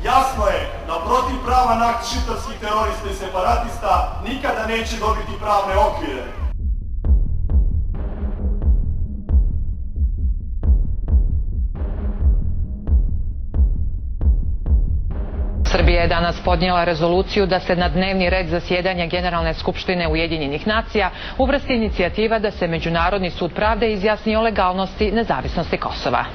Jasno je da protivpravan akt šiptarskih terorista i separatista nikada neće dobiti pravne okvire. Srbija je danas podnijela rezoluciju da se na dnevni red zasjedanja Generalne skupštine Ujedinjenih nacija uvrsti inicijativa da se Međunarodni sud pravde izjasni o legalnosti nezavisnosti Kosova.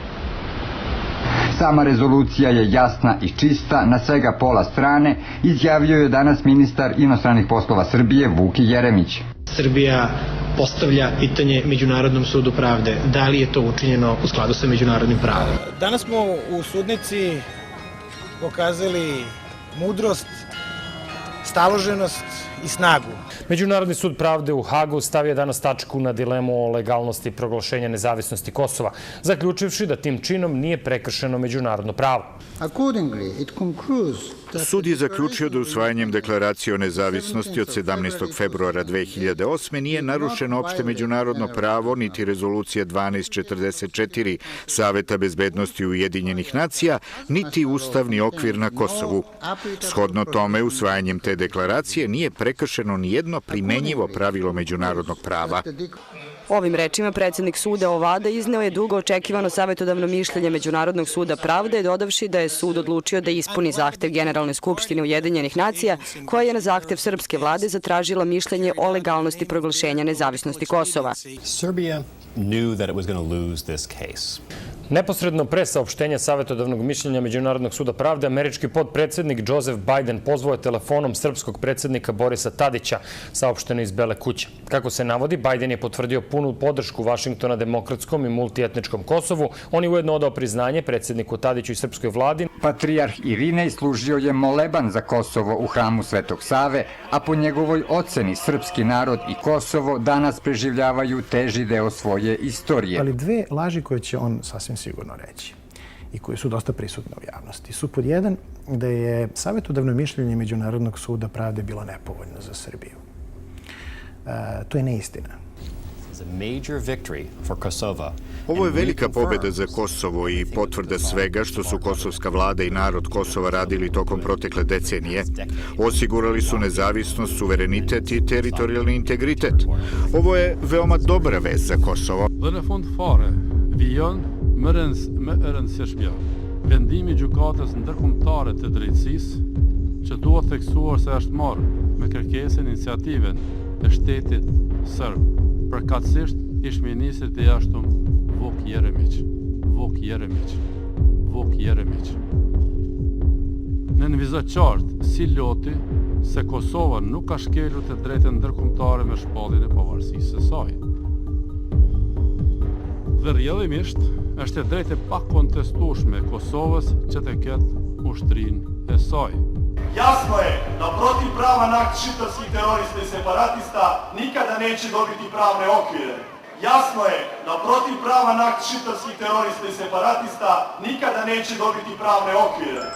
Sama rezolucija je jasna i čista, na svega pola strane, izjavio je danas ministar inostranih poslova Srbije Vuk Jeremić. Srbija postavlja pitanje Međunarodnom sudu pravde. Da li je to učinjeno u skladu sa međunarodnim pravom? Danas smo u sudnici pokazali mudrost, staloženost i snagu. Međunarodni sud pravde u Hagu stavio danas tačku na dilemu o legalnosti proglašenja nezavisnosti Kosova, zaključivši da tim činom nije prekršeno međunarodno pravo. Sud je zaključio da usvajanjem deklaracije o nezavisnosti od 17. februara 2008. nije narušeno opšte međunarodno pravo niti rezolucija 1244 Saveta bezbednosti Ujedinjenih nacija, niti ustavni okvir na Kosovu. Shodno tome, usvajanjem te deklaracije nije prekršeno nijedno primenjivo pravilo međunarodnog prava. Ovim rečima predsjednik suda Ovada izneo je dugo očekivano savjetodavno mišljenje Međunarodnog suda pravde, dodavši da je sud odlučio da ispuni zahtev Generalne skupštine Ujedinjenih nacija, koja je na zahtev srpske vlade zatražila mišljenje o legalnosti proglašenja nezavisnosti Kosova. Neposredno pre saopštenja savjetodavnog mišljenja Međunarodnog suda pravde, američki potpredsednik Joseph Biden pozvao je telefonom srpskog predsednika Borisa Tadića, saopšteno iz Bele kuće. Kako se navodi, Biden je potvrdio punu podršku Vašingtona demokratskom i multietničkom Kosovu. On je ujedno odao priznanje predsedniku Tadiću i srpskoj vladi. Patrijarh Irinej služio je moleban za Kosovo u hramu Svetog Save, a po njegovoj oceni srpski narod i Kosovo danas preživljavaju teži deo svoje istorije. Ali dve laži koje će on sasvim sigurno reći i koje su dosta prisutne u javnosti su pod jedan da je savjetodavno mišljenje Međunarodnog suda pravde bilo nepovoljno za Srbiju. To je neistina. Ovo je velika pobjeda za Kosovo i potvrda svega što su kosovska vlada i narod Kosova radili tokom protekle decenije. Osigurali su nezavisnost, suverenitet i teritorijalni integritet. Ovo je veoma dobra vest za Kosovo. Më e rëndësishmja, vendimi i gjykatës ndërkombëtare të drejtësisë, që duhet theksuar se është marrë me kërkesën iniciativën e shtetit serb, përkatësisht ish-ministrit e jashtëm Vuk Jeremić. Në nënvizot qartë si loti se Kosova nuk ka shkelur të drejtën ndërkombëtare me shpalljen e pavarësisë së saj. Dhe rrjedhimisht është e drejtë e pakontestueshme e Kosovës që të ketë ushtrinë e saj. Jasno je da protivpravan akt šiptarskih terorista i separatista nikada neće dobiti pravne okvire. Jasno je da protivpravan akt šiptarskih terorista i separatista nikada neće dobiti pravne okvire.